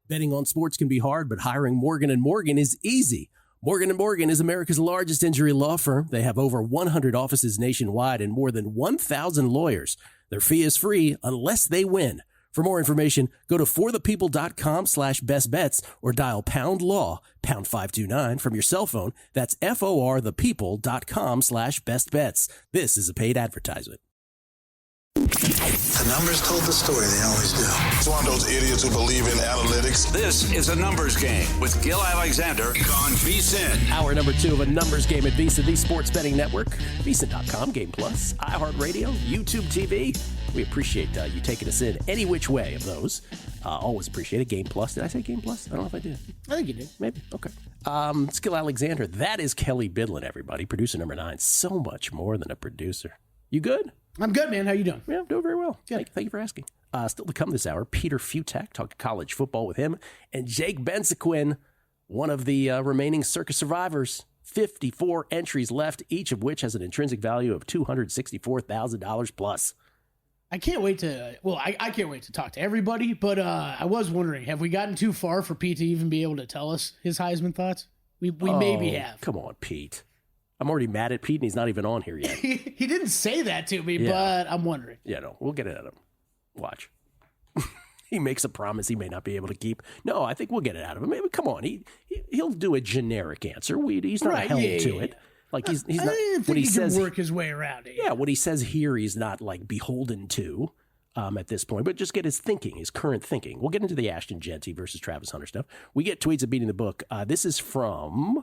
Betting on sports can be hard, but hiring Morgan & Morgan is easy. Morgan & Morgan is America's largest injury law firm. They have over 100 offices nationwide and more than 1,000 lawyers. Their fee is free unless they win. For more information, go to forthepeople.com/bestbets or dial pound law, pound 529 from your cell phone. That's forthepeople.com/bestbets. This is a paid advertisement. The numbers told the story, they always do. It's one of those idiots who believe in analytics. This is A Numbers Game with Gill Alexander on VSiN. Hour number 2 of A Numbers Game at VSiN, the sports betting network, VSiN.com, Game Plus, iHeartRadio, YouTube TV. We appreciate you taking us in any which way of those. Always appreciate it. Game Plus. Did I say Game Plus? I don't know if I did. I think you did. Maybe. Okay. It's Gill Alexander. That is Kelley Bydlon, everybody. Producer number 9. So much more than a producer. You good? I'm good, man. How you doing? Yeah, I'm doing very well. Thank you for asking. Still to come this hour, Peter Fiutak, talk college football with him, and Jake Benzaquen, one of the remaining Circa survivors. 54 entries left, each of which has an intrinsic value of $264,000 plus. I can't wait to, I can't wait to talk to everybody, but I was wondering, have we gotten too far for Pete to even be able to tell us his Heisman thoughts? We maybe have. Come on, Pete. I'm already mad at Pete, and he's not even on here yet. He didn't say that to me, but I'm wondering. Yeah, no, we'll get it at him. Watch. He makes a promise he may not be able to keep. No, I think we'll get it out of him. Maybe, come on, he'll do a generic answer. He's not held to it. Like he's not. I think he can work his way around it. Yeah, what he says here, he's not like beholden to at this point, but just get his thinking, his current thinking. We'll get into the Ashton Jeanty versus Travis Hunter stuff. We get tweets of beating the book. This is from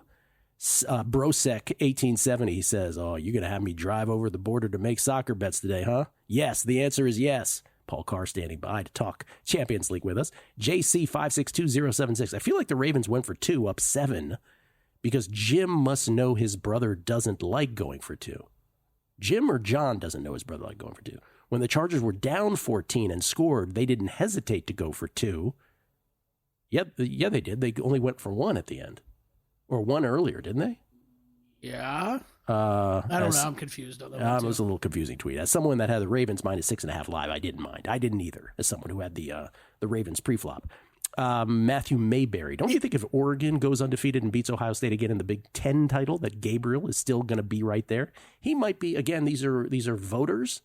Brosec 1870. He says, "Oh, you're gonna have me drive over the border to make soccer bets today, huh?" Yes, the answer is yes. Paul Carr standing by to talk Champions League with us. JC 562076. I feel like the Ravens went for 2 up 7 because Jim must know his brother doesn't like going for 2. Jim or John doesn't know his brother like going for 2. When the Chargers were down 14 and scored, they didn't hesitate to go for 2. Yeah, they did. They only went for 1 at the end. Or 1 earlier, didn't they? Yeah. I don't know. I'm confused on that. It was a little confusing tweet. As someone that had the Ravens minus 6.5 live, I didn't mind. I didn't either, as someone who had the Ravens pre-flop. Matthew Mayberry. Don't you think if Oregon goes undefeated and beats Ohio State again in the Big Ten title, that Gabriel is still going to be right there? He might be. Again, these are voters.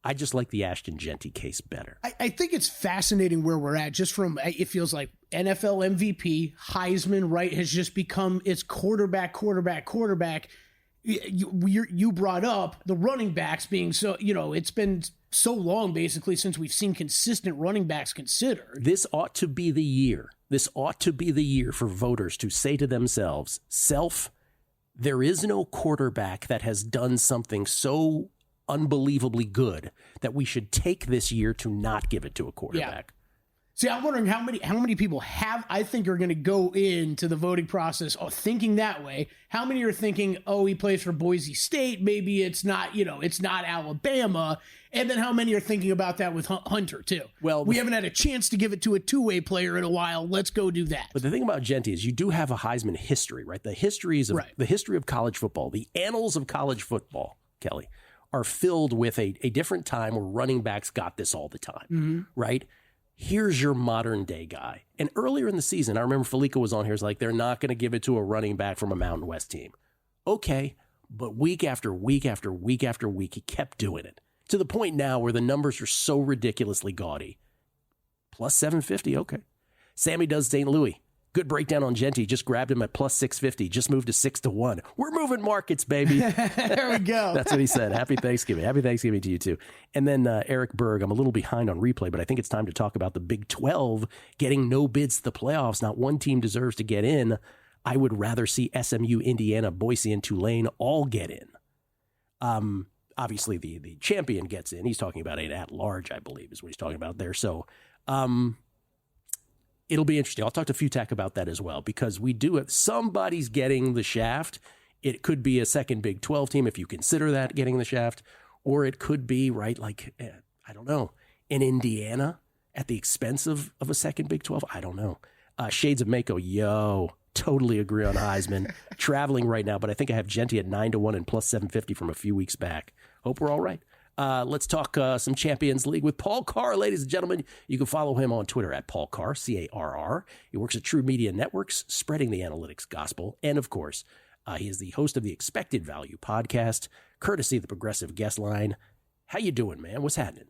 I just like the Ashton Jeanty case better. I think it's fascinating where we're at. Just from, it feels like NFL MVP, Heisman, right, has just become it's quarterback. You brought up the running backs being so, it's been so long basically since we've seen consistent running backs considered. This ought to be the year. This ought to be the year for voters to say to themselves, there is no quarterback that has done something so unbelievably good that we should take this year to not give it to a quarterback. Yeah. See, I'm wondering how many people I think are going to go into the voting process thinking that way. How many are thinking, he plays for Boise State, maybe it's not, it's not Alabama. And then how many are thinking about that with Hunter too? Well, we haven't had a chance to give it to a two-way player in a while. Let's go do that. But the thing about Jeanty is you do have a Heisman history, right? The history of college football, the annals of college football, Kelley, are filled with a different time where running backs got this all the time, right? Here's your modern day guy. And earlier in the season, I remember Felica was on here. It's like, they're not going to give it to a running back from a Mountain West team. Okay, but week after week after week after week, he kept doing it. To the point now where the numbers are so ridiculously gaudy. Plus 750, okay. Sammy does St. Louis. Good breakdown on Jeanty. Just grabbed him at plus 650. Just moved to 6-1. We're moving markets, baby. There we go. That's what he said. Happy Thanksgiving. Happy Thanksgiving to you, too. And then Eric Berg, I'm a little behind on replay, but I think it's time to talk about the Big 12 getting no bids to the playoffs. Not one team deserves to get in. I would rather see SMU, Indiana, Boise, and Tulane all get in. Obviously, the champion gets in. He's talking about an at-large, I believe, is what he's talking about there. So, it'll be interesting. I'll talk to Fiutak about that as well, because we do have somebody's getting the shaft. It could be a second Big 12 team if you consider that getting the shaft, or it could be, right, like, I don't know, in Indiana at the expense of a second Big 12. I don't know. Shades of Mako, totally agree on Heisman. Traveling right now, but I think I have Jeanty at 9-1 and plus 750 from a few weeks back. Hope we're all right. Let's talk some Champions League with Paul Carr, ladies and gentlemen. You can follow him on Twitter at Paul Carr, C-A-R-R. He works at True Media Networks, spreading the analytics gospel. And, of course, he is the host of the Expected Value podcast, courtesy of the Progressive Guest Line. How you doing, man? What's happening?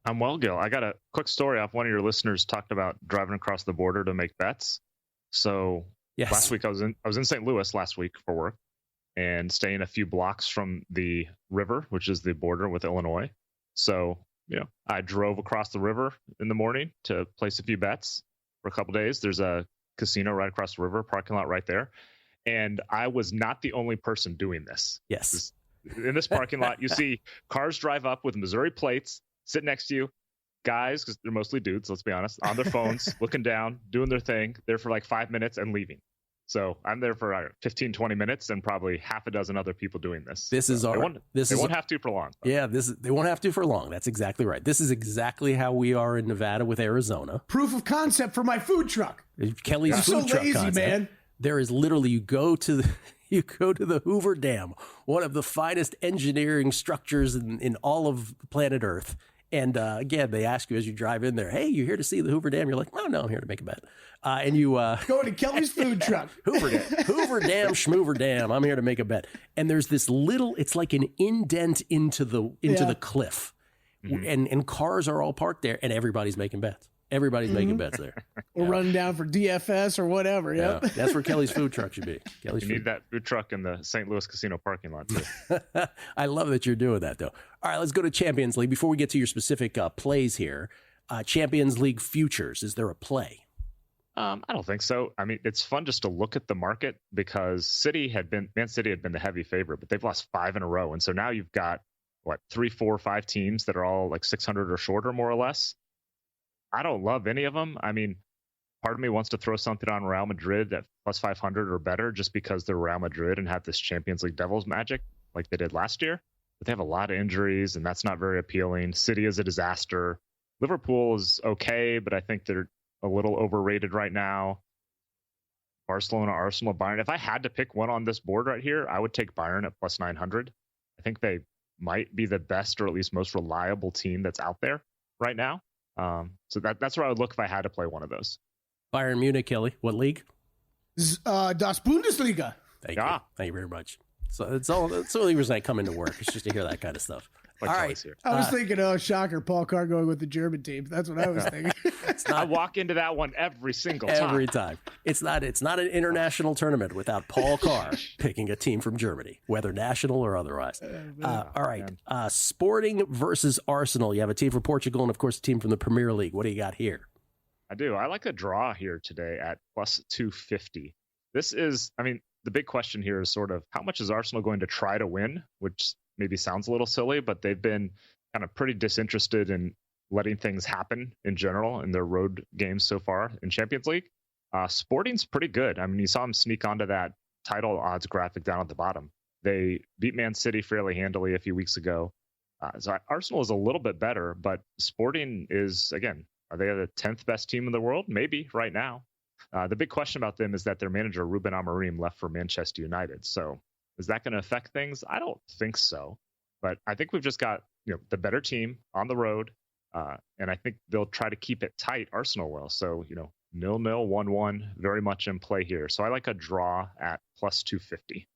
I'm well, Gill. I got a quick story off. One of your listeners talked about driving across the border to make bets. So Yes. last week I was in St. Louis last week for work and staying a few blocks from the river, which is the border with Illinois. So, I drove across the river in the morning to place a few bets for a couple days. There's a casino right across the river, parking lot right there. And I was not the only person doing this. Yes. In this parking lot, you see cars drive up with Missouri plates, sit next to you, guys, because they're mostly dudes, let's be honest, on their phones, looking down, doing their thing, there for like 5 minutes and leaving. So I'm there for 15, 20 minutes and probably half a dozen other people doing this. They won't have to for long. Though. Yeah, they won't have to for long. That's exactly right. This is exactly how we are in Nevada with Arizona. Proof of concept for my food truck. Kelly's I'm food so truck lazy, concept. man. There is literally, you go to the Hoover Dam, one of the finest engineering structures in all of planet Earth. And again, they ask you as you drive in there, hey, you're here to see the Hoover Dam? You're like, oh, no, I'm here to make a bet. And you go to Kelly's food truck. Hoover Dam, Schmoover Dam. I'm here to make a bet. And there's this little, it's like an indent into the cliff. Mm-hmm. And cars are all parked there and everybody's making bets. Everybody's making bets there. Or running down for DFS or whatever. Yep. Yeah, that's where Kelly's food truck should be. You need that food truck in the St. Louis casino parking lot, too. I love that you're doing that, though. All right, let's go to Champions League. Before we get to your specific plays here, Champions League futures, is there a play? I don't think so. I mean, it's fun just to look at the market because Man City had been the heavy favorite, but they've lost 5 in a row. And so now you've got, 3, 4, 5 teams that are all like 600 or shorter, more or less. I don't love any of them. I mean, part of me wants to throw something on Real Madrid at plus 500 or better just because they're Real Madrid and have this Champions League devil's magic like they did last year. But they have a lot of injuries, and that's not very appealing. City is a disaster. Liverpool is okay, but I think they're a little overrated right now. Barcelona, Arsenal, Bayern. If I had to pick one on this board right here, I would take Bayern at plus 900. I think they might be the best or at least most reliable team that's out there right now. So that's where I would look if I had to play one of those. Bayern Munich, Kelly. What league? Das Bundesliga. Thank you. Thank you very much. So that's the only reason I come into work. It's just to hear that kind of stuff. All right. Here. I was thinking, shocker, Paul Carr going with the German team. That's what I was thinking. I walk into that one every single time. Every time. It's not an international tournament without Paul Carr picking a team from Germany, whether national or otherwise. All right. Sporting versus Arsenal. You have a team from Portugal and, of course, a team from the Premier League. What do you got here? I do. I like a draw here today at plus 250. This is, the big question here is sort of how much is Arsenal going to try to win, which maybe sounds a little silly, but they've been kind of pretty disinterested in letting things happen in general in their road games so far in Champions League. Sporting's pretty good. You saw them sneak onto that title odds graphic down at the bottom. They beat Man City fairly handily a few weeks ago. So Arsenal is a little bit better, but Sporting is, again, are they the 10th best team in the world? Maybe right now. The big question about them is that their manager, Ruben Amorim, left for Manchester United. So is that going to affect things? I don't think so. But I think we've just got the better team on the road. And I think they'll try to keep it tight. Arsenal will. So, 0-0, 1-1, very much in play here. So I like a draw at plus 250.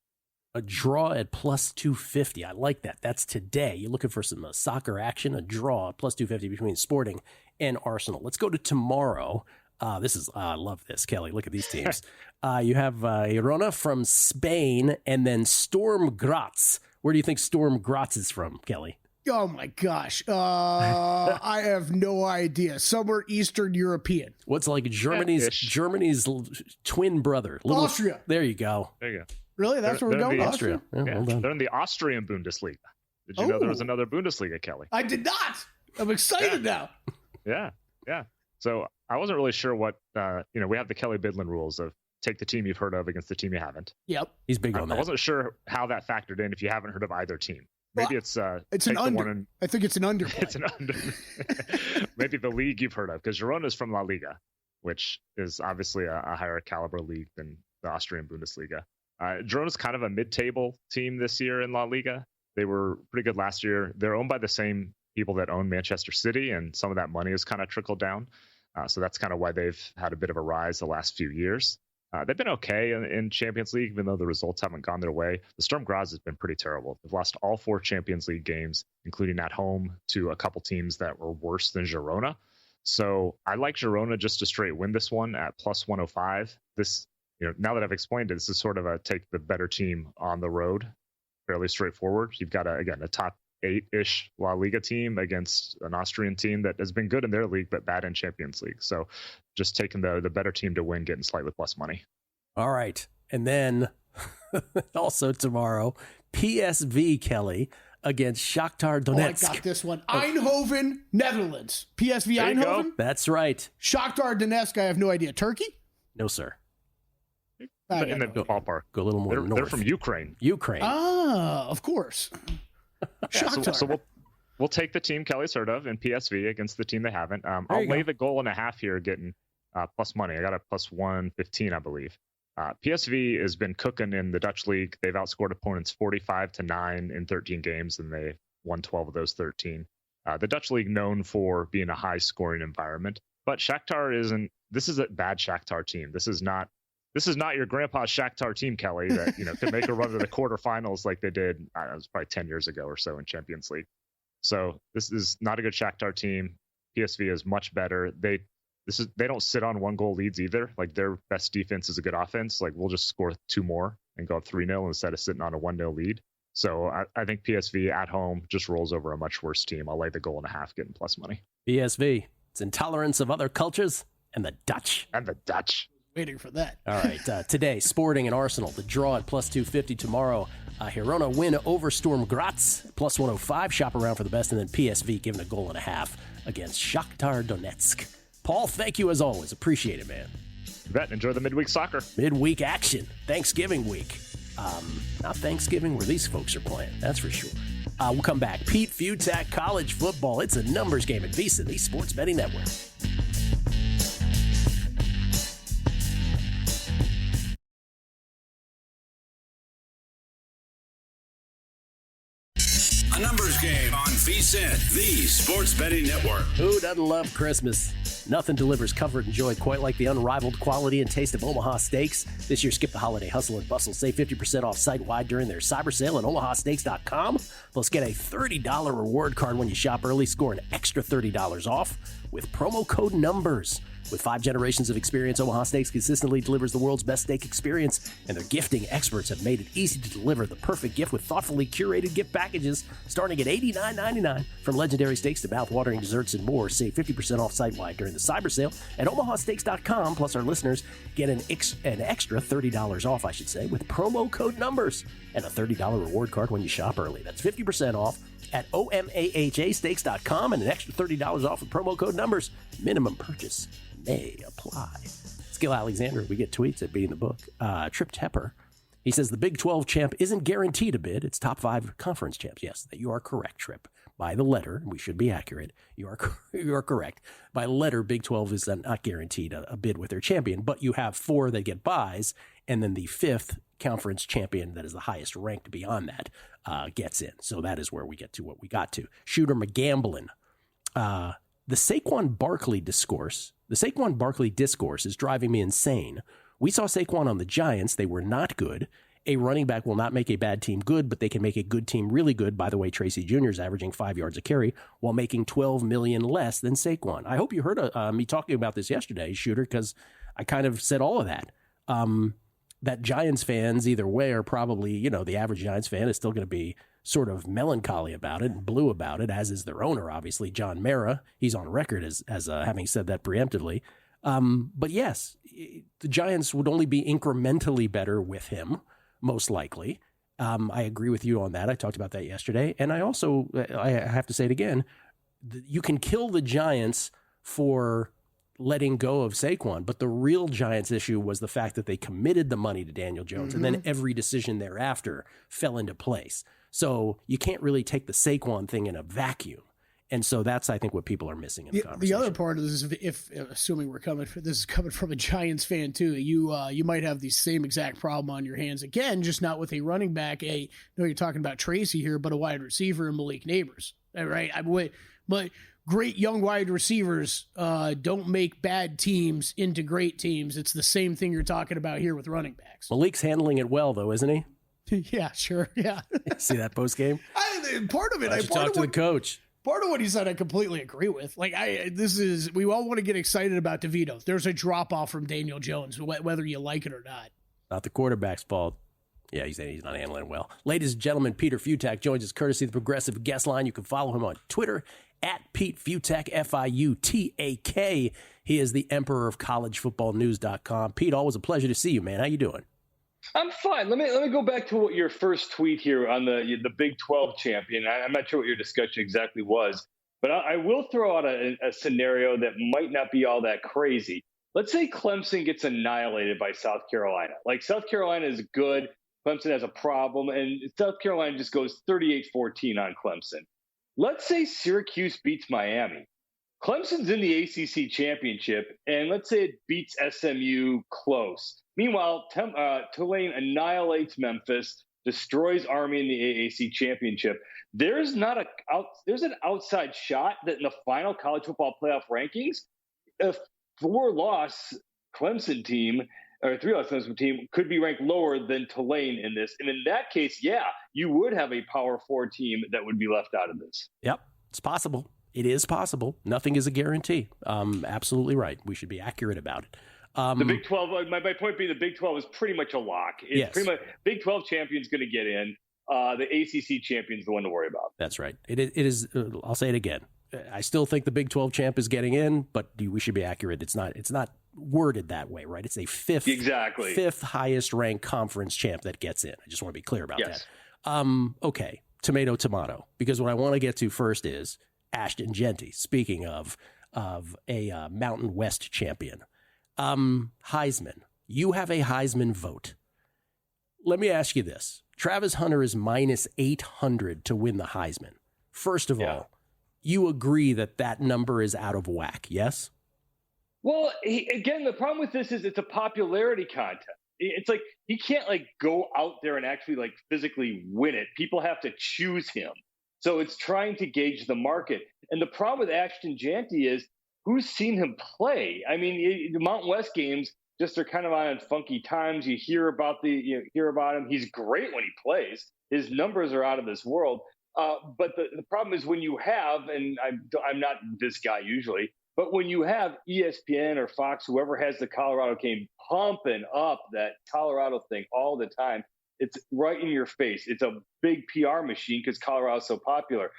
A draw at plus 250. I like that. That's today. You're looking for some soccer action, a draw at plus 250 between Sporting and Arsenal. Let's go to tomorrow. I love this, Kelly. Look at these teams. You have Girona from Spain and then Storm Graz. Where do you think Storm Graz is from, Kelly? Oh, my gosh. I have no idea. Somewhere Eastern European. What's like Germany's twin brother? Austria. There you go. There you go. Really? That's where we're going? Austria. Yeah, well done. They're in the Austrian Bundesliga. Did you know there was another Bundesliga, Kelly? I did not. I'm excited now. Yeah. So I wasn't really sure what, we have the Kelley Bydlon rules of take the team you've heard of against the team you haven't. Yep. He's big on that. I wasn't sure how that factored in if you haven't heard of either team. Maybe it's an under. I think it's an under. It's an under. Maybe the league you've heard of, because Girona is from La Liga, which is obviously a higher caliber league than the Austrian Bundesliga. Girona's kind of a mid-table team this year in La Liga. They were pretty good last year. They're owned by the same people that own Manchester City, and some of that money has kind of trickled down. So that's kind of why they've had a bit of a rise the last few years. They've been okay in Champions League, even though the results haven't gone their way. The Sturm Graz has been pretty terrible. They've lost all 4 Champions League games, including at home to a couple teams that were worse than Girona. So I like Girona just to straight win this one at plus 105. This, now that I've explained it, this is sort of a take the better team on the road, fairly straightforward. You've got a top 8-ish La Liga team against an Austrian team that has been good in their league but bad in Champions League. So just taking the better team to win, getting slightly plus money. All right. And then also tomorrow, PSV, Kelley, against Shakhtar Donetsk. I got this one. Eindhoven, Netherlands. PSV There you go. Eindhoven. That's right. Shakhtar Donetsk, I have no idea. Turkey? No, sir. In the ballpark. Go a little more north. They're from Ukraine. Ukraine. Ah, of course. Yeah, Shakhtar. so we'll take the team Kelley's heard of in PSV against the team they haven't. I'll lay the goal and a half here, getting plus money. I got a plus 115, I believe. PSV has been cooking in the Dutch league. They've outscored opponents 45-9 in 13 games, and they won 12 of those 13. The Dutch league known for being a high scoring environment, but Shakhtar isn't. This is a bad Shakhtar team. This is not your grandpa's Shakhtar team, Kelley, that could make a run to the quarterfinals like they did. It was probably 10 years ago or so in Champions League. So this is not a good Shakhtar team. PSV is much better. They don't sit on 1-goal leads either. Like, their best defense is a good offense. Like, we'll just score 2 more and go up 3-0 instead of sitting on a 1-0 lead. So I think PSV at home just rolls over a much worse team. I'll lay the goal and a half, getting plus money. PSV. It's intolerance of other cultures and the Dutch. Waiting for that. All right. Today, Sporting and Arsenal. The draw at plus 250 tomorrow. Girona win over Sturm Graz, plus 105. Shop around for the best. And then PSV giving a goal and a half against Shakhtar Donetsk. Paul, thank you as always. Appreciate it, man. You bet. Enjoy the midweek soccer. Midweek action. Thanksgiving week. Not Thanksgiving where these folks are playing. That's for sure. We'll come back. Pete Fiutak, college football. It's a numbers game at VSiN, the Sports Betting Network. A numbers game on VSiN, the Sports Betting Network. Who doesn't love Christmas? Nothing delivers comfort and joy quite like the unrivaled quality and taste of Omaha Steaks. This year, skip the holiday hustle and bustle. Save 50% off site-wide during their cyber sale at omahasteaks.com. Plus, get a $30 reward card when you shop early. Score an extra $30 off with promo code NUMBERS. With 5 generations of experience, Omaha Steaks consistently delivers the world's best steak experience, and their gifting experts have made it easy to deliver the perfect gift with thoughtfully curated gift packages starting at $89.99. From legendary steaks to mouth-watering desserts and more, save 50% off site-wide during the cyber sale at omahasteaks.com. Plus, our listeners get an extra $30 off, with promo code NUMBERS and a $30 reward card when you shop early. That's 50% off at omahasteaks.com and an extra $30 off with promo code NUMBERS. Minimum purchase may apply. Gill Alexander, we get tweets at Beating the Book. Trip Tepper, he says the Big 12 champ isn't guaranteed a bid. It's top 5 conference champs. Yes, you are correct, Trip. By the letter, we should be accurate. You are correct. By letter, Big 12 is not guaranteed a bid with their champion, but you have 4 that get buys, and then the 5th conference champion that is the highest ranked beyond that gets in. So that is where we get to what we got to. Shooter McGamblin. The Saquon Barkley discourse is driving me insane. We saw Saquon on the Giants. They were not good. A running back will not make a bad team good, but they can make a good team really good. By the way, Tracy Jr. is averaging 5 yards a carry while making $12 million less than Saquon. I hope you heard me talking about this yesterday, Shooter, because I kind of said all of that. That Giants fans either way are probably, the average Giants fan is still going to be sort of melancholy about it and blue about it, as is their owner, obviously, John Mara. He's on record as having said that preemptively. But yes, the Giants would only be incrementally better with him, most likely. I agree with you on that. I talked about that yesterday. And I also, I have to say it again, you can kill the Giants for letting go of Saquon, but the real Giants issue was the fact that they committed the money to Daniel Jones, and then every decision thereafter fell into place. So you can't really take the Saquon thing in a vacuum. And so that's, I think, what people are missing in the conversation. The other part of this is if assuming this is coming from a Giants fan too, you might have the same exact problem on your hands again, just not with a running back. No, you're talking about Tracy here, but a wide receiver and Malik Neighbors. All right, but great young wide receivers don't make bad teams into great teams. It's the same thing you're talking about here with running backs. Malik's handling it well, though, isn't he? Yeah, sure. Yeah. See that post game? Part of it. I should talk to the coach. Part of what he said, I completely agree with. Like, we all want to get excited about DeVito. There's a drop off from Daniel Jones, whether you like it or not. Not the quarterback's fault. Yeah, he's not handling it well. Ladies and gentlemen, Peter Fiutak joins us courtesy of the Progressive Guest Line. You can follow him on Twitter at Pete Fiutak, Fiutak. He is the emperor of collegefootballnews.com. Pete, always a pleasure to see you, man. How you doing? I'm fine. Let me go back to what your first tweet here on the Big 12 champion. I'm not sure what your discussion exactly was, but I will throw out a scenario that might not be all that crazy. Let's say Clemson gets annihilated by South Carolina. Like, South Carolina is good, Clemson has a problem, and South Carolina just goes 38-14 on Clemson. Let's say Syracuse beats Miami. Clemson's in the ACC championship, and let's say it beats SMU close. Meanwhile, Tulane annihilates Memphis, destroys Army in the AAC championship. There's an outside shot that in the final college football playoff rankings, a 4-loss Clemson team or 3-loss Clemson team could be ranked lower than Tulane in this. And in that case, yeah, you would have a Power 4 team that would be left out of this. Yep, it's possible. It is possible. Nothing is a guarantee. Absolutely right. We should be accurate about it. The Big 12, my point being the Big 12 is pretty much a lock. It's pretty much Big 12 champion's going to get in. The ACC champion's the one to worry about. That's right. It is. I'll say it again. I still think the Big 12 champ is getting in, but we should be accurate. It's not worded that way, right? It's a fifth highest ranked conference champ that gets in. I just want to be clear about that. Okay. Tomato. Because what I want to get to first is Ashton Jeanty. Speaking of a Mountain West champion. Heisman. You have a Heisman vote. Let me ask you this. Travis Hunter is minus 800 to win the Heisman. First of all, you agree that number is out of whack, yes? Well, again, the problem with this is it's a popularity contest. It's like he can't go out there and actually physically win it. People have to choose him. So it's trying to gauge the market. And the problem with Ashton Jeanty is who's seen him play? I mean, the Mountain West games just are kind of on funky times. You hear about him. He's great when he plays. His numbers are out of this world. But the problem is when you have, and I'm not this guy usually, but when you have ESPN or Fox, whoever has the Colorado game pumping up that Colorado thing all the time, it's right in your face. It's a big PR machine because Colorado's so popular.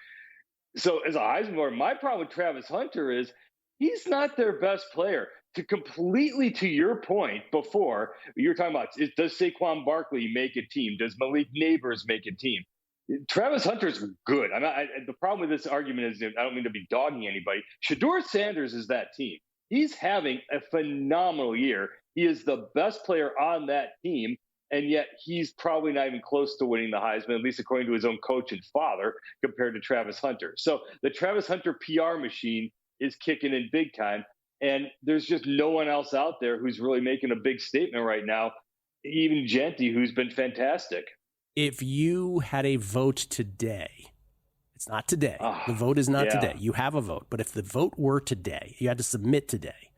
So as a Heisman winner, my problem with Travis Hunter is he's not their best player. To your point before, you were talking about, does Saquon Barkley make a team? Does Malik Neighbors make a team? Travis Hunter's good. The problem with this argument is, I don't mean to be dogging anybody. Shedeur Sanders is that team. He's having a phenomenal year. He is the best player on that team, and yet he's probably not even close to winning the Heisman, at least according to his own coach and father, compared to Travis Hunter. So the Travis Hunter PR machine is kicking in big time, and there's just no one else out there who's really making a big statement right now, even Jeanty, who's been fantastic. If you had a vote today, it's not today. The vote is not today. You have a vote. But if the vote were today, you had to submit today,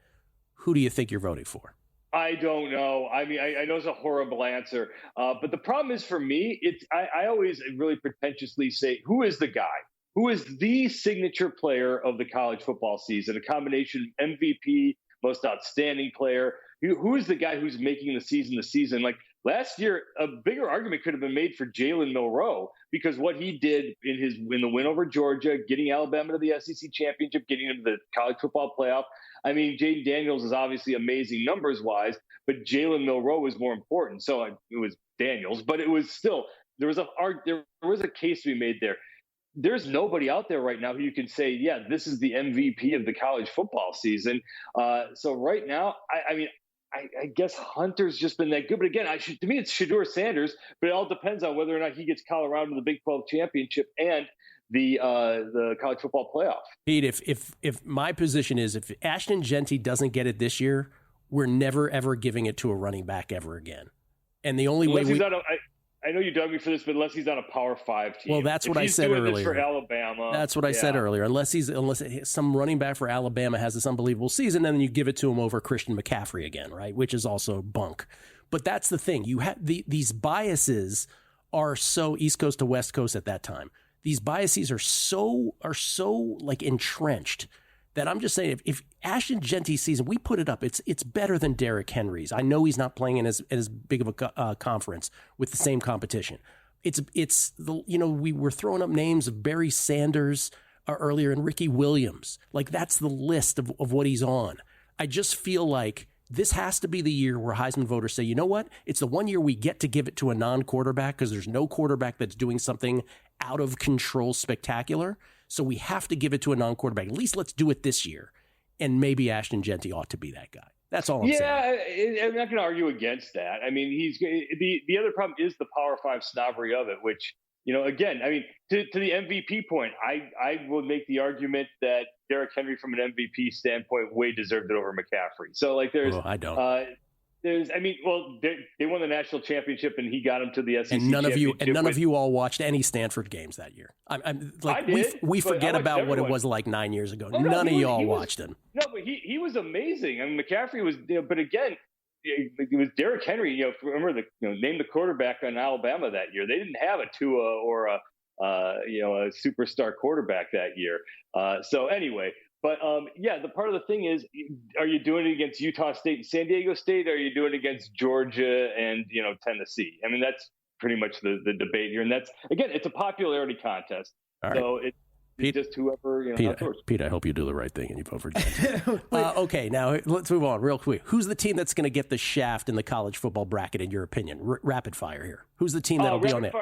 who do you think you're voting for? I don't know. I mean, I know it's a horrible answer. But the problem is for me, I always really pretentiously say, who is the guy? Who is the signature player of the college football season? A combination MVP, most outstanding player. Who is the guy who's making the season? Like last year, a bigger argument could have been made for Jalen Milroe because what he did in the win over Georgia, getting Alabama to the SEC championship, getting into the college football playoff. I mean, Jaden Daniels is obviously amazing numbers-wise, but Jalen Milroe was more important. So it was Daniels, but it was still there was a case to be made there. There's nobody out there right now who you can say, yeah, this is the MVP of the college football season. So right now, I guess Hunter's just been that good. But again, to me, it's Shedeur Sanders, but it all depends on whether or not he gets Colorado to the Big 12 championship and the college football playoff. Pete, if my position is if Ashton Jeanty doesn't get it this year, we're never ever giving it to a running back ever again. And the only way I know you dug me for this, but unless he's on a Power 5 team. Well, that's what I said earlier. This for Alabama. That's what I said earlier. Unless some running back for Alabama has this unbelievable season, then you give it to him over Christian McCaffrey again, right? Which is also bunk. But that's the thing. You have these biases are so East Coast to West Coast at that time. These biases are so like entrenched that I'm just saying if Ashton Jeanty's season, we put it up, it's better than Derrick Henry's. I know he's not playing in as big of a conference with the same competition. We were throwing up names of Barry Sanders earlier and Ricky Williams. Like that's the list of what he's on. I just feel like this has to be the year where Heisman voters say, you know what? It's the one year we get to give it to a non-quarterback because there's no quarterback that's doing something out of control spectacular. So we have to give it to a non-quarterback. At least let's do it this year. And maybe Ashton Jeanty ought to be that guy. That's all I'm saying. Yeah, I'm not going to argue against that. I mean, the other problem is the Power 5 snobbery of it, which, again, I mean, to the MVP point, I will make the argument that Derrick Henry from an MVP standpoint way deserved it over McCaffrey. So, like, I don't. They won the national championship and he got them to the SEC and none of you all watched any Stanford games that year. I'm like, we forget about what it was like 9 years ago. None of y'all watched him. No, but he was amazing. I mean, McCaffrey was, but again, it was Derrick Henry. Remember name the quarterback on Alabama that year. They didn't have a Tua or a superstar quarterback that year. So anyway. But, the part of the thing is, are you doing it against Utah State and San Diego State? Or are you doing it against Georgia and, Tennessee? I mean, that's pretty much the debate here. And that's, again, it's a popularity contest. All right. So it's just whoever, Pete, I hope you do the right thing and you vote for Jeanty. Okay, now let's move on real quick. Who's the team that's going to get the shaft in the college football bracket, in your opinion? Rapid fire here. Who's the team that'll be on it?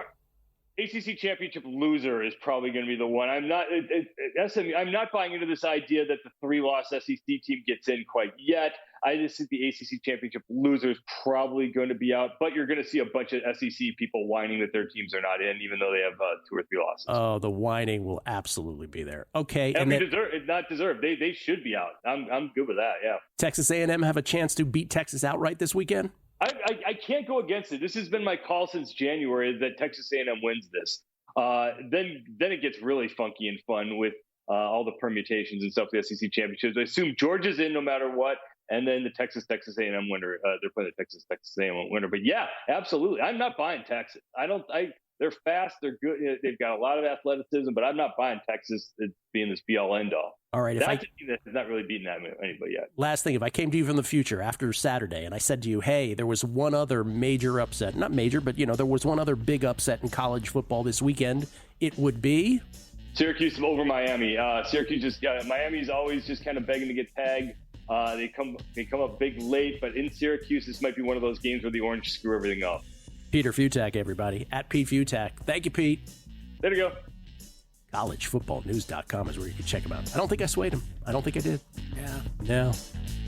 ACC championship loser is probably going to be the one. I'm not buying into this idea that the 3-loss SEC team gets in quite yet. I just think the ACC championship loser is probably going to be out, but you're going to see a bunch of SEC people whining that their teams are not in, even though they have 2 or 3 losses. Oh, the whining will absolutely be there. Okay, it's not deserved. They should be out. I'm good with that. Yeah. Texas A&M have a chance to beat Texas outright this weekend? I can't go against it. This has been my call since January that Texas A&M wins this. Then it gets really funky and fun with all the permutations and stuff for the SEC championships. I assume Georgia's in no matter what, and then the Texas A&M winner. They're playing the Texas A&M winner. But yeah, absolutely. I'm not buying Texas. They're fast. They're good. They've got a lot of athleticism, but I'm not buying Texas as being this be-all, end-all. All right. That's a team that has not really beaten anybody yet. Last thing, if I came to you from the future after Saturday and I said to you, hey, there was one other major upset, not major, but, there was one other big upset in college football this weekend, it would be? Syracuse over Miami. Miami's always just kind of begging to get tagged. They come up big late, but in Syracuse, this might be one of those games where the Orange screw everything up. Peter Fiutak, everybody, at Pete Fiutak. Thank you, Pete. There you go. collegefootballnews.com is where you can check him out. I don't think I swayed him. I don't think I did. Yeah. No.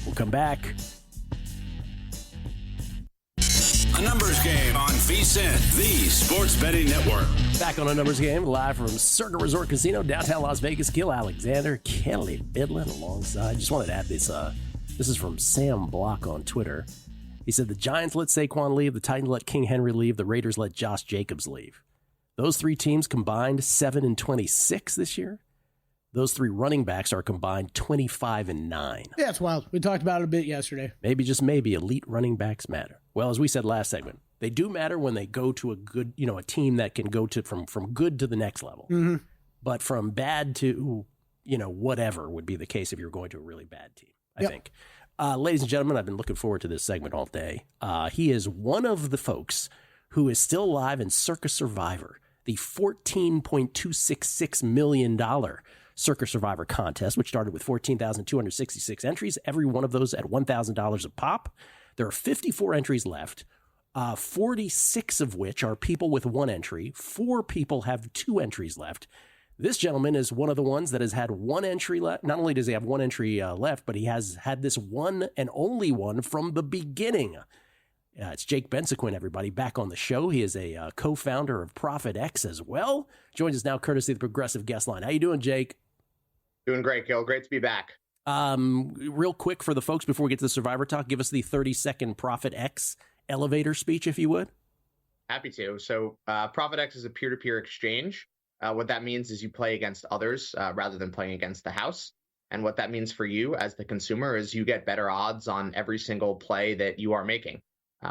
We'll come back. A numbers game on VSiN, the sports betting network. Back on a numbers game, live from Circa Resort Casino, downtown Las Vegas. Gill Alexander, Kelley, Bydlon alongside. Just wanted to add this. This is from Sam Block on Twitter. He said the Giants let Saquon leave, the Titans let King Henry leave, the Raiders let Josh Jacobs leave. Those 3 teams combined 7-26 this year. Those 3 running backs are combined 25-9. Yeah, it's wild. We talked about it a bit yesterday. Maybe, just maybe, elite running backs matter. Well, as we said last segment, they do matter when they go to a good, a team that can go to from good to the next level. Mm-hmm. But from bad to, whatever would be the case if you're going to a really bad team, I think. Ladies and gentlemen, I've been looking forward to this segment all day. He is one of the folks who is still alive in Circa Survivor, the $14.266 million Circa Survivor Contest, which started with 14,266 entries, every one of those at $1,000 a pop. There are 54 entries left, 46 of which are people with 1 entry. 4 people have 2 entries left. This gentleman is one of the ones that has had 1 entry left. Not only does he have 1 entry left, but he has had this one and only one from the beginning. It's Jake Benzaquen, everybody, back on the show. He is a co-founder of ProphetX as well. Joins us now courtesy of the Progressive Guest Line. How you doing, Jake? Doing great, Gill. Great to be back. Real quick for the folks before we get to the Survivor Talk, give us the 30-second ProphetX elevator speech, if you would. Happy to. So ProphetX is a peer-to-peer exchange. What that means is you play against others rather than playing against the house. And what that means for you as the consumer is you get better odds on every single play that you are making.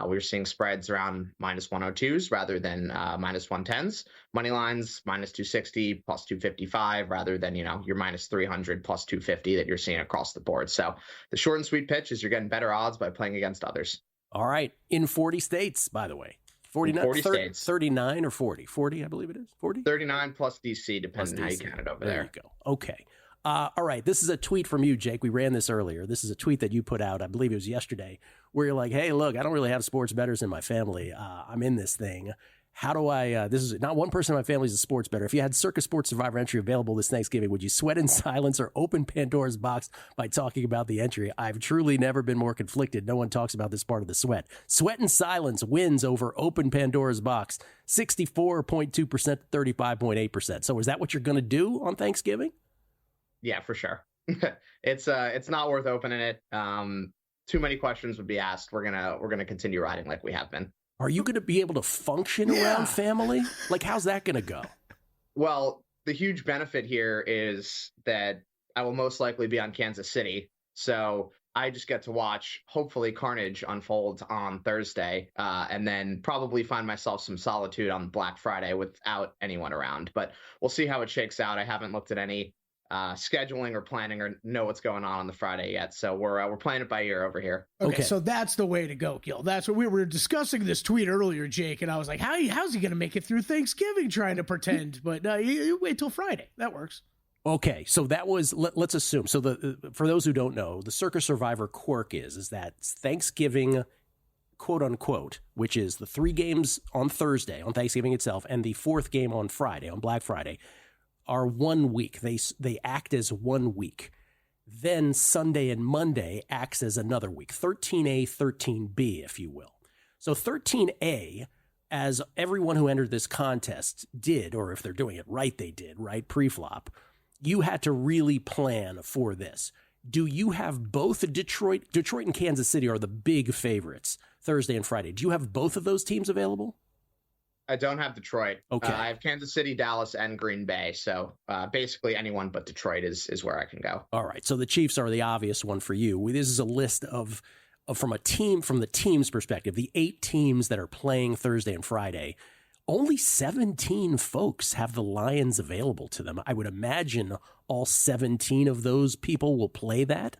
We're seeing spreads around minus 102s rather than minus 110s. Money lines minus 260 plus 255 rather than, your minus 300 plus 250 that you're seeing across the board. So the short and sweet pitch is you're getting better odds by playing against others. All right. In 40 states, by the way. 40 states. 39 or 40? 40, I believe it is. 40? 39 plus DC, depending on how you count it over there. There you go. Okay. All right. This is a tweet from you, Jake. We ran this earlier. This is a tweet that you put out, I believe it was yesterday, where you're like, hey, look, I don't really have sports bettors in my family. I'm in this thing. How do I, this is not one person in my family is a sports bettor. If you had Circa Sports Survivor entry available this Thanksgiving, would you sweat in silence or open Pandora's box by talking about the entry? I've truly never been more conflicted. No one talks about this part of the sweat. Sweat in silence wins over open Pandora's box, 64.2% to 35.8%. So is that what you're going to do on Thanksgiving? Yeah, for sure. It's not worth opening it. Too many questions would be asked. We're gonna continue riding like we have been. Are you going to be able to function around family? Like, how's that going to go? Well, the huge benefit here is that I will most likely be on Kansas City. So I just get to watch, hopefully, carnage unfold on Thursday, and then probably find myself some solitude on Black Friday without anyone around. But we'll see how it shakes out. I haven't looked at any scheduling or planning or know what's going on the Friday yet. So we're playing it by ear over here. Okay, so that's the way to go, Gill. That's what we were discussing this tweet earlier, Jake, and I was like, how's he going to make it through Thanksgiving trying to pretend? But you wait till Friday. That works. Okay, so that was, let's assume. So for those who don't know, the Circa Survivor quirk is that Thanksgiving, quote unquote, which is the 3 games on Thursday, on Thanksgiving itself, and the 4th game on Friday, on Black Friday, are 1 week. They act as 1 week. Then Sunday and Monday acts as another week. 13A, 13B, if you will. So 13A, as everyone who entered this contest did, or if they're doing it right, they did, right? Pre-flop. You had to really plan for this. Do you have both Detroit and Kansas City are the big favorites Thursday and Friday. Do you have both of those teams available? I don't have Detroit. Okay. I have Kansas City, Dallas, and Green Bay. So basically anyone but Detroit is where I can go. All right. So the Chiefs are the obvious one for you. This is a list of from the team's perspective, the 8 teams that are playing Thursday and Friday. Only 17 folks have the Lions available to them. I would imagine all 17 of those people will play that.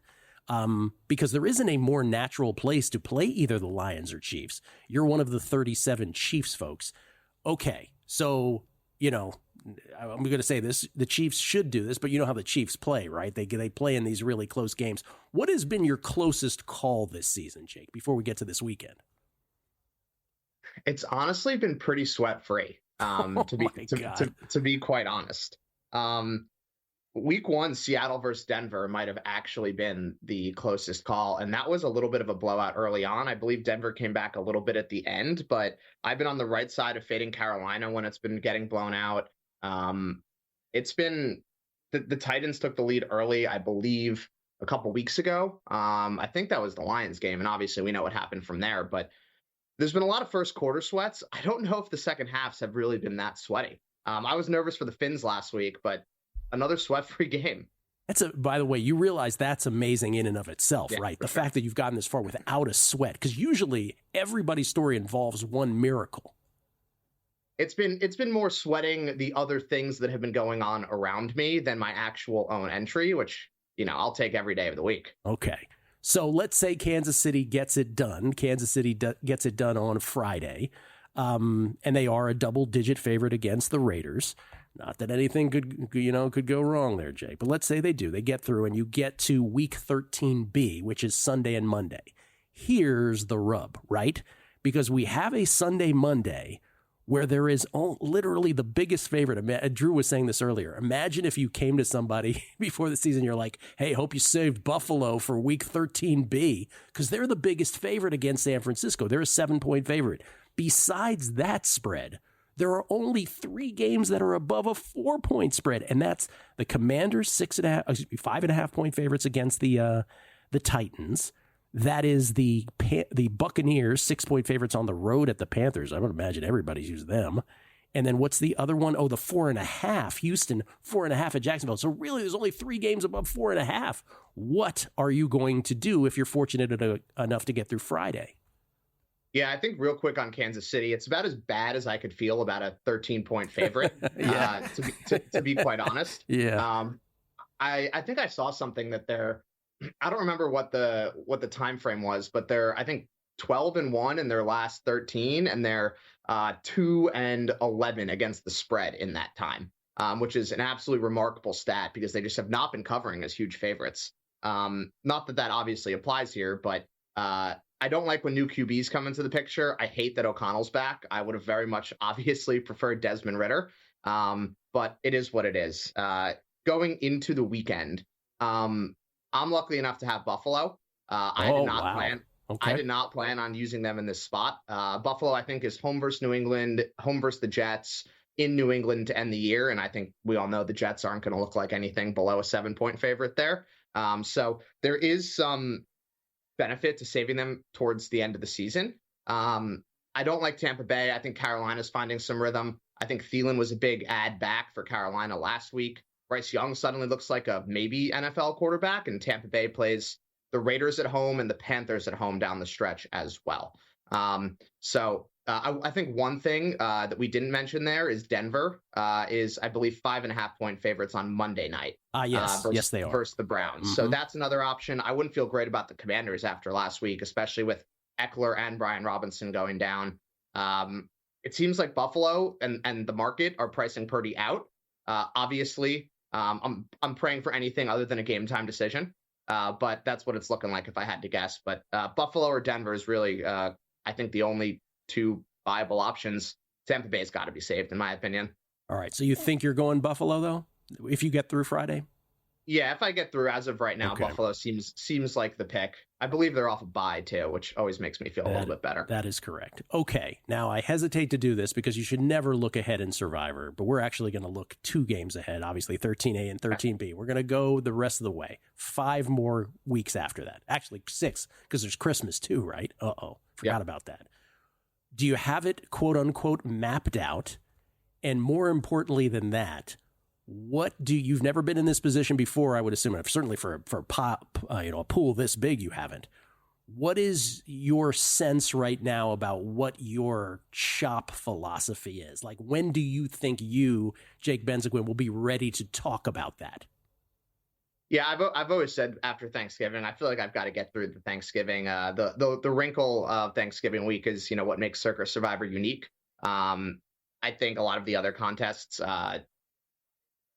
Because there isn't a more natural place to play either the Lions or Chiefs. You're one of the 37 Chiefs folks. Okay, so, I'm going to say this, the Chiefs should do this, but you know how the Chiefs play, right? They play in these really close games. What has been your closest call this season, Jake, before we get to this weekend? It's honestly been pretty sweat-free, to be quite honest. Week 1, Seattle versus Denver might have actually been the closest call, and that was a little bit of a blowout early on. I believe Denver came back a little bit at the end, but I've been on the right side of fading Carolina when it's been getting blown out. It's been the Titans took the lead early, I believe, a couple weeks ago. I think that was the Lions game, and obviously we know what happened from there, but there's been a lot of first quarter sweats. I don't know if the second halves have really been that sweaty. I was nervous for the Finns last week, but another sweat-free game. By the way, you realize that's amazing in and of itself, right? The fact that you've gotten this far without a sweat, because usually everybody's story involves one miracle. It's been more sweating the other things that have been going on around me than my actual own entry, which, I'll take every day of the week. Okay. So let's say Kansas City gets it done. Kansas City gets it done on Friday, and they are a double-digit favorite against the Raiders. Not that anything could go wrong there, Jay. But let's say they do. They get through, and you get to Week 13B, which is Sunday and Monday. Here's the rub, right? Because we have a Sunday, Monday where there is literally the biggest favorite. Drew was saying this earlier. Imagine if you came to somebody before the season, you're like, hey, hope you saved Buffalo for week 13B, because they're the biggest favorite against San Francisco. They're a 7-point favorite. Besides that spread, there are only 3 games that are above a 4-point spread, and that's the Commanders 5.5-point favorites against the Titans. That is the Buccaneers 6-point favorites on the road at the Panthers. I would imagine everybody's used them. And then what's the other one? Oh, the 4.5. Houston 4.5 at Jacksonville. So really, there's only 3 games above 4.5. What are you going to do if you're fortunate enough to get through Friday? Yeah, I think real quick on Kansas City, it's about as bad as I could feel about a 13-point favorite, to be quite honest. Yeah. I think I saw something that I don't remember what the time frame was, but they're, I think, 12-1 in their last 13, and they're 2-11 against the spread in that time, which is an absolutely remarkable stat because they just have not been covering as huge favorites. Not that obviously applies here, but I don't like when new QBs come into the picture. I hate that O'Connell's back. I would have very much obviously preferred Desmond Ridder, but it is what it is. Going into the weekend, I'm lucky enough to have Buffalo. I did not plan on using them in this spot. Buffalo, I think, is home versus New England, home versus the Jets in New England to end the year. And I think we all know the Jets aren't going to look like anything below a 7-point favorite there. So there is some benefit to saving them towards the end of the season. I don't like Tampa Bay. I think Carolina's finding some rhythm. I think Thielen was a big add back for Carolina last week. Bryce Young suddenly looks like a maybe NFL quarterback, and Tampa Bay plays the Raiders at home and the Panthers at home down the stretch as well. I think one thing that we didn't mention there is Denver is, I believe, 5.5-point favorites on Monday night. Yes, they are. Versus the Browns. Mm-hmm. So that's another option. I wouldn't feel great about the Commanders after last week, especially with Eckler and Brian Robinson going down. It seems like Buffalo and the market are pricing Purdy out. Obviously, I'm praying for anything other than a game time decision, but that's what it's looking like if I had to guess. But Buffalo or Denver is really, I think, the only 2 viable options. Tampa Bay's got to be saved, in my opinion. All right, so you think you're going Buffalo, though, if you get through Friday? Yeah, if I get through as of right now, okay. Buffalo seems like the pick. I believe they're off a bye, too, which always makes me feel a little bit better. That is correct. Okay, now I hesitate to do this because you should never look ahead in Survivor, but we're actually going to look 2 games ahead, obviously 13A and 13B. We're going to go the rest of the way. 5 more weeks after that. Actually, 6, because there's Christmas, too, right? Forgot about that. Do you have it, quote unquote, mapped out? And more importantly than that, you've never been in this position before, I would assume, certainly for a pool this big, you haven't. What is your sense right now about what your shop philosophy is? Like, when do you think you, Jake Benzaquen, will be ready to talk about that? Yeah, I've always said after Thanksgiving, I feel like I've got to get through the Thanksgiving. The wrinkle of Thanksgiving week is, what makes Circa Survivor unique. I think a lot of the other contests,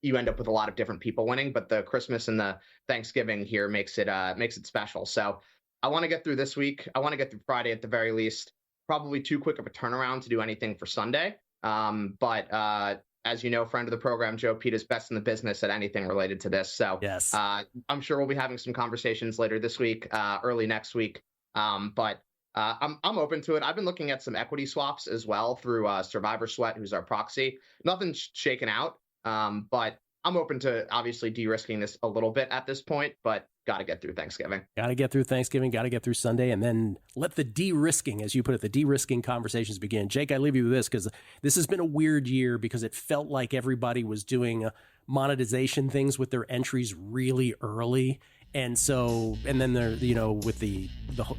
you end up with a lot of different people winning, but the Christmas and the Thanksgiving here makes it special. So I want to get through this week. I want to get through Friday at the very least. Probably too quick of a turnaround to do anything for Sunday. But as you know, friend of the program, Joe Pete is best in the business at anything related to this. So yes. I'm sure we'll be having some conversations later this week, early next week. But I'm open to it. I've been looking at some equity swaps as well through Survivor Sweat, who's our proxy. Nothing's shaken out, but I'm open to obviously de-risking this a little bit at this point, but got to get through Thanksgiving. Got to get through Thanksgiving, got to get through Sunday, and then let the de-risking, as you put it, the de-risking conversations begin. Jake, I leave you with this because this has been a weird year because it felt like everybody was doing monetization things with their entries really early. And then they're, with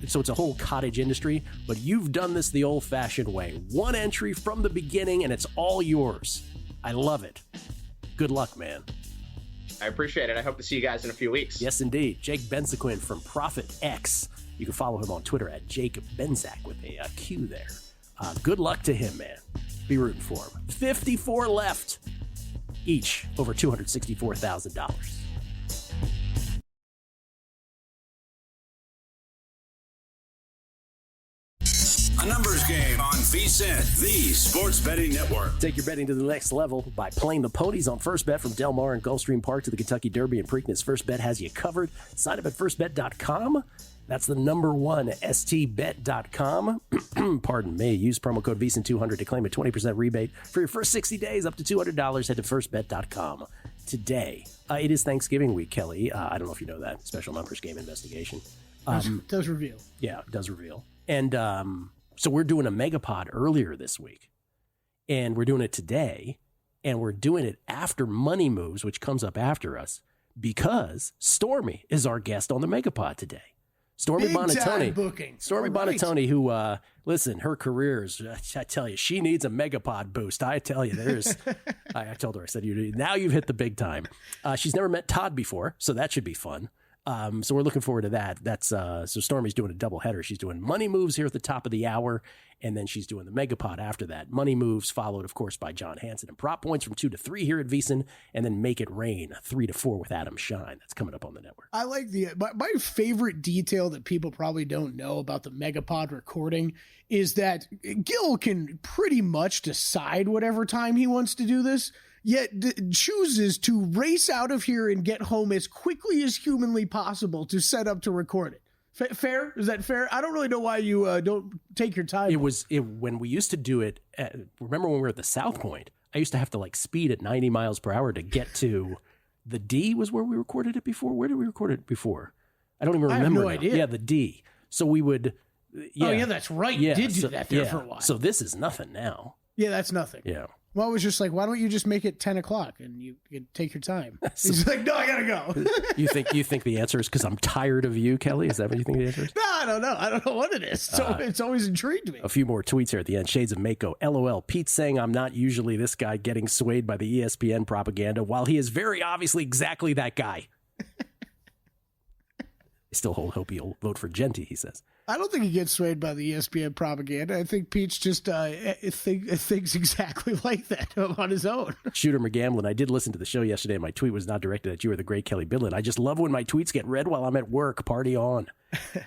so it's a whole cottage industry, but you've done this the old fashioned way. One entry from the beginning and it's all yours. I love it. Good luck, man. I appreciate it. I hope to see you guys in a few weeks. Yes, indeed. Jake Benzaquen from ProphetX. You can follow him on Twitter at Jake Benzaq with a Q there. Good luck to him, man. Be rooting for him. 54 left, each over $264,000. A numbers game on VSiN, the sports betting network. Take your betting to the next level by playing the ponies on First Bet from Del Mar and Gulfstream Park to the Kentucky Derby and Preakness. First Bet has you covered. Sign up at firstbet.com. That's the number one, stbet.com. Pardon me. Use promo code VSiN200 to claim a 20% rebate for your first 60 days up to $200. Head to firstbet.com today. It is Thanksgiving week, Kelley. I don't know if you know that. Special numbers game investigation. Does reveal. Yeah, it does reveal. And so we're doing a megapod earlier this week. And we're doing it today. And we're doing it after Money Moves, which comes up after us, because Stormy is our guest on the megapod today. Stormy Bonatoni. Stormy Bonatoni, who, listen, her career is, I tell you, she needs a megapod boost. I tell you, I told her, I said, now you've hit the big time. She's never met Todd before, so that should be fun. So we're looking forward to that. That's so Stormy's doing a double header. She's doing Money Moves here at the top of the hour, and then she's doing the Megapod after that. Money Moves followed, of course, by John Hansen, and Prop Points from 2 to 3 here at VSiN, and then Make It Rain 3 to 4 with Adam Shine. That's coming up on the network. I like my favorite detail that people probably don't know about the Megapod recording is that Gill can pretty much decide whatever time he wants to do this, yet chooses to race out of here and get home as quickly as humanly possible to set up to record it. Fair? Is that fair? I don't really know why you don't take your time. When we used to do it, remember when we were at the South Point, I used to have to speed at 90 miles per hour to get to the D was where we recorded it before. Where did we record it before? I don't even remember. I have no idea. Yeah, the D. So we would. Yeah. Oh, yeah, that's right. You did do that there for a while. So this is nothing now. Yeah, that's nothing. Yeah. Well, it was just why don't you just make it 10 o'clock and you can take your time? He's like, no, I gotta go. You think the answer is because I'm tired of you, Kelley? Is that what you think the answer is? No, I don't know. I don't know what it is. So it's always intrigued me. A few more tweets here at the end. Shades of Mako. LOL. Pete saying I'm not usually this guy getting swayed by the ESPN propaganda, while he is very obviously exactly that guy. I still hope he'll vote for Genty, he says. I don't think he gets swayed by the ESPN propaganda. I think Pete's just thinks exactly like that on his own. Shooter McGamblin, I did listen to the show yesterday, and my tweet was not directed at you or the great Kelley Bydlon. I just love when my tweets get read while I'm at work. Party on.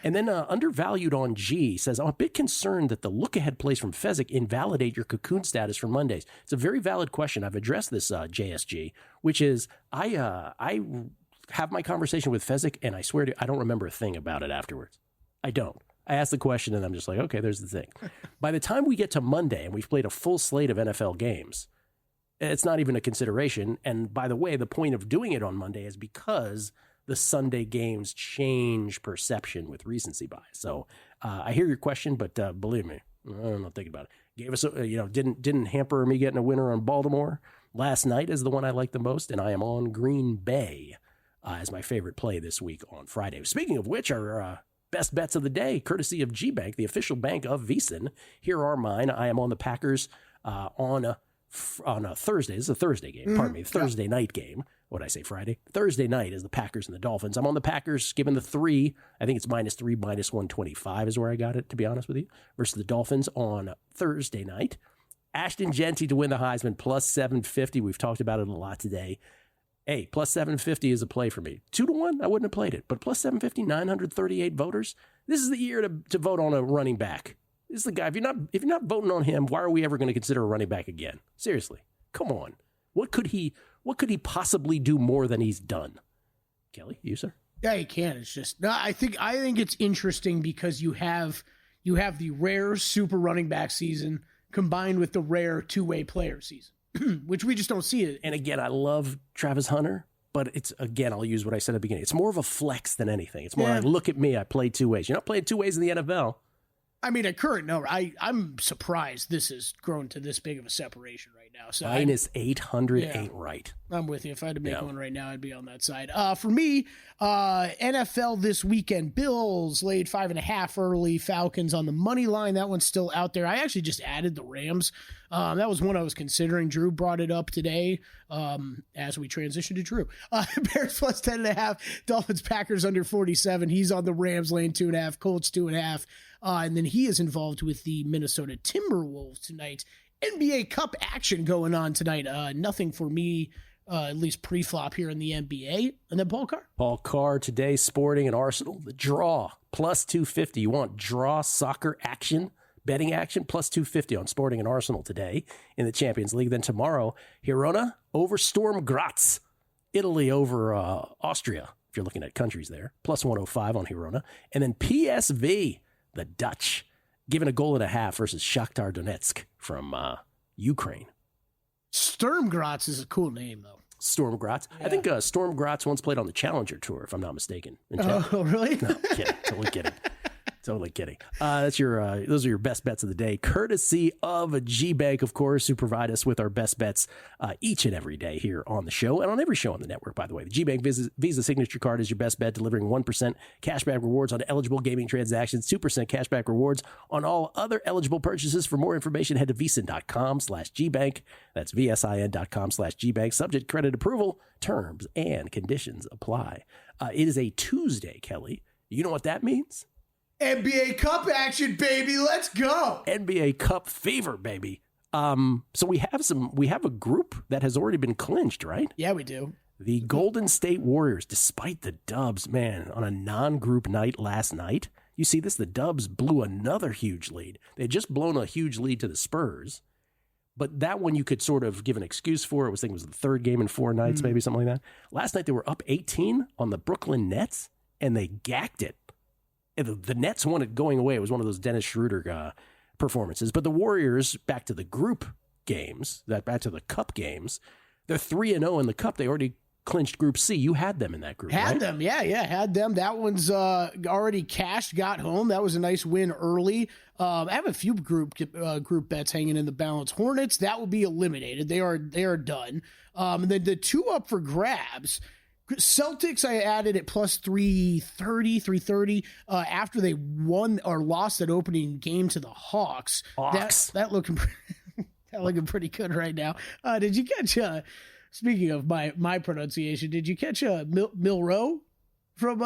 And then Undervalued on G says, I'm a bit concerned that the look-ahead plays from Fezzik invalidate your cocoon status for Mondays. It's a very valid question. I've addressed this, JSG, which is I have my conversation with Fezzik, and I swear to you, I don't remember a thing about it afterwards. I don't. I ask the question, and I'm just like, okay, there's the thing. By the time we get to Monday and we've played a full slate of NFL games, it's not even a consideration. And by the way, the point of doing it on Monday is because the Sunday games change perception with recency bias. So I hear your question, but believe me, I'm not thinking about it. Gave us, didn't hamper me getting a winner on Baltimore. Last night is the one I like the most, and I am on Green Bay as my favorite play this week on Friday. Speaking of which, our best bets of the day, courtesy of G-Bank, the official bank of VSiN. Here are mine. I am on the Packers on a Thursday. This is a Thursday game. Pardon me, Thursday night game. What did I say, Friday? Thursday night is the Packers and the Dolphins. I'm on the Packers, given the 3. I think it's -3, -125 is where I got it, to be honest with you, versus the Dolphins on Thursday night. Ashton Genty to win the Heisman, +750. We've talked about it a lot today. Hey, +750 is a play for me. 2 to 1, I wouldn't have played it. But +750, 938 voters. This is the year to vote on a running back. This is the guy. If you're not voting on him, why are we ever going to consider a running back again? Seriously, come on. What could he possibly do more than he's done? Kelley, you sir? Yeah, he can. It's just no. I think it's interesting because you have the rare super running back season combined with the rare two-way player season. Which we just don't see it. And again, I love Travis Hunter, but it's, again, I'll use what I said at the beginning. It's more of a flex than anything. It's more like, look at me, I play 2 ways. You're not playing 2 ways in the NFL. I mean, at current number, I'm surprised this has grown to this big of a separation right now. So -800 ain't right. I'm with you. If I had to make one right now, I'd be on that side. For me, NFL this weekend, Bills laid 5.5 early, Falcons on the money line. That one's still out there. I actually just added the Rams. That was one I was considering. Drew brought it up today as we transition to Drew. Bears +10.5, Dolphins, Packers under 47. He's on the Rams laying 2.5, Colts 2.5. And then he is involved with the Minnesota Timberwolves tonight. NBA Cup action going on tonight. Nothing for me, at least pre-flop here in the NBA. And then Paul Carr. Paul Carr today, Sporting and Arsenal. The draw, +250. You want draw soccer action? betting action, plus 250 on Sporting and Arsenal today in the Champions League. Then tomorrow, Girona over Sturm Graz. Italy over Austria, if you're looking at countries there, plus 105 on Girona. And then PSV, the Dutch, giving a goal and a half versus Shakhtar Donetsk from Ukraine. Sturm Graz is a cool name, though. Sturm Graz. Yeah. I think Sturm Graz once played on the Challenger Tour, if I'm not mistaken. Oh, really? No, kidding. Totally kidding. Totally kidding. Those are your best bets of the day, courtesy of G-Bank, of course, who provide us with our best bets each and every day here on the show and on every show on the network, by the way. The G-Bank Visa Signature Card is your best bet, delivering 1% cashback rewards on eligible gaming transactions, 2% cashback rewards on all other eligible purchases. For more information, head to vsin.com/Gbank. That's vsin.com/Gbank. Subject credit approval. Terms and conditions apply. It is a Tuesday, Kelley. You know what that means? NBA Cup action, baby. Let's go. NBA Cup fever, baby. So we have a group that has already been clinched, right? Yeah, we do. The Golden State Warriors, despite the Dubs, man, on a non-group night last night, you see this, the Dubs blew another huge lead. They had just blown a huge lead to the Spurs, but that one you could sort of give an excuse for. I think it was the third game in 4 nights, maybe something like that. Last night they were up 18 on the Brooklyn Nets, and they gacked it. The Nets won it going away. It was one of those Dennis Schroeder performances. But the Warriors, back to the group games, back to the cup games, they're 3-0 in the cup. They already clinched Group C. You had them in that group, right? Had them, yeah, had them. That one's already cashed, got home. That was a nice win early. I have a few group bets hanging in the balance. Hornets, that will be eliminated. They are done. Then the 2 up for grabs. Celtics, I added at plus 330 after they won or lost that opening game to the Hawks. That looking pretty good right now. Did you catch? Speaking of my pronunciation, did you catch Milroe from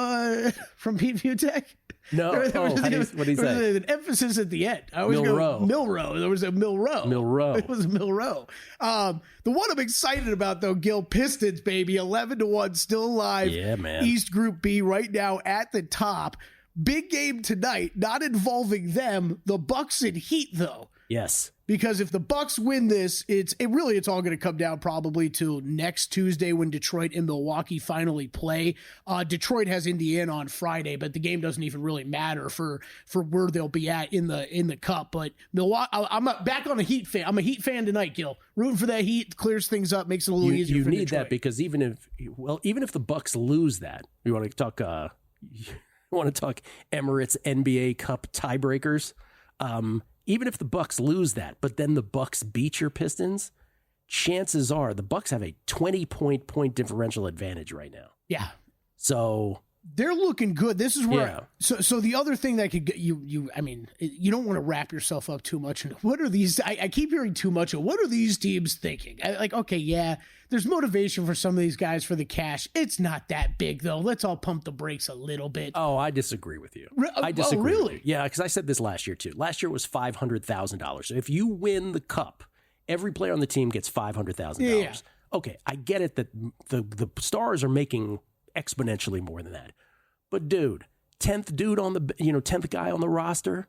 Pete Fiutak? No. What did he say? There was an emphasis at the end. I always Milroe. go Milroe. There was a Milroe. It was Milroe. The one I'm excited about, though, Gill, Pistons, baby, 11-1, still alive. Yeah, man. East Group B right now at the top. Big game tonight, not involving them. The Bucks and Heat, though. Yes. Because if the Bucks win this, it's all going to come down probably to next Tuesday when Detroit and Milwaukee finally play. Detroit has Indiana on Friday, but the game doesn't even really matter for where they'll be at in the cup. But Milwaukee, I'm back on a Heat fan. I'm a Heat fan tonight, Gil. Rooting for that Heat, clears things up, makes it a little easier. You for need Detroit. that, because even if the Bucks lose that, you want to talk Emirates NBA Cup tiebreakers. Even if the Bucks lose that, but then the Bucks beat your Pistons, chances are the Bucks have a 20-point differential advantage right now. Yeah. So they're looking good. This is where. Yeah. So the other thing that could get you, I mean, you don't want to wrap yourself up too much. And what are these? I keep hearing too much of what are these teams thinking? Okay, yeah, there's motivation for some of these guys for the cash. It's not that big though. Let's all pump the brakes a little bit. Oh, I disagree with you. I disagree. Oh, really? Yeah, because I said this last year too. Last year it was $500,000. So if you win the cup, every player on the team gets $500,000. Yeah. Okay, I get it that the stars are making exponentially more than that. But dude, 10th dude on the 10th guy on the roster,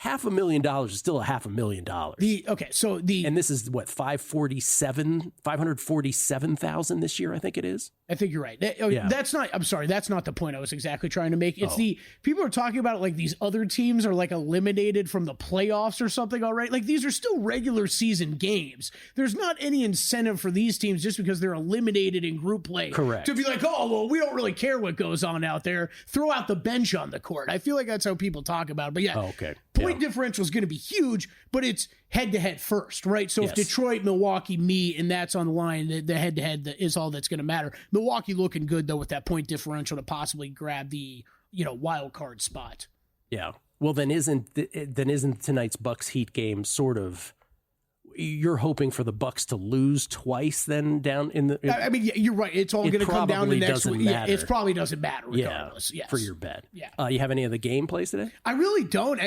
$500,000 is still $500,000. And this is what, 547,000 this year, I think it is. I think you're right. That's not the point I was exactly trying to make. It's people are talking about it like these other teams are like eliminated from the playoffs or something. All right. Like these are still regular season games. There's not any incentive for these teams just because they're eliminated in group play. Correct. To be like, oh, well, we don't really care what goes on out there. Throw out the bench on the court. I feel like that's how people talk about it. But yeah. Okay. Point differential is going to be huge, but it's head-to-head first, right? So if Detroit, Milwaukee meet, and that's on the line, the head-to-head is all that's going to matter. Milwaukee looking good, though, with that point differential to possibly grab the wild card spot. Yeah. Well, then isn't tonight's Bucks Heat game sort of you're hoping for the Bucks to lose twice then down in the... I mean, you're right. It's all going to come down to next week. Yeah, it probably doesn't matter regardless. Yeah, yes. for your bet. Yeah. You have any of the game plays today? I really don't.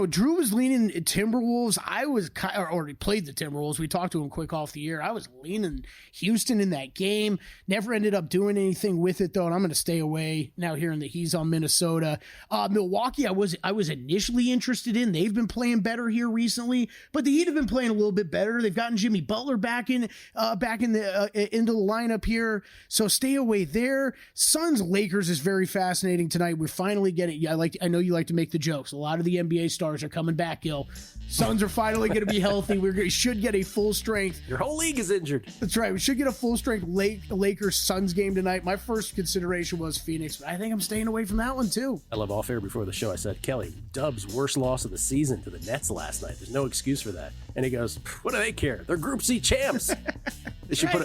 Drew was leaning Timberwolves. I was already played the Timberwolves. We talked to him quick off the air. I was leaning Houston in that game. Never ended up doing anything with it, though, and I'm going to stay away now hearing that he's on Minnesota. Milwaukee, I was initially interested in. They've been playing better here recently, but the Heat have been playing a little bit better. They've gotten Jimmy Butler back into the lineup here, so stay away there. Suns Lakers is very fascinating tonight. We're finally getting. I know you like to make the jokes. A lot of the NBA stars are coming back, Gill. Suns are finally going to be healthy. We should get a full strength. Your whole league is injured. That's right. We should get a full strength Lakers Suns game tonight. My first consideration was Phoenix, but I think I'm staying away from that one too. I love off air before the show. I said, Kelley, Dubs' worst loss of the season to the Nets last night. There's no excuse for that. And he goes, what do they care? They're Group C champs. They should put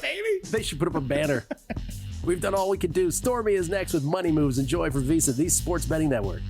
up a banner. We've done all we can do. Stormy is next with Money Moves. Enjoy for Visa, the Sports Betting Network.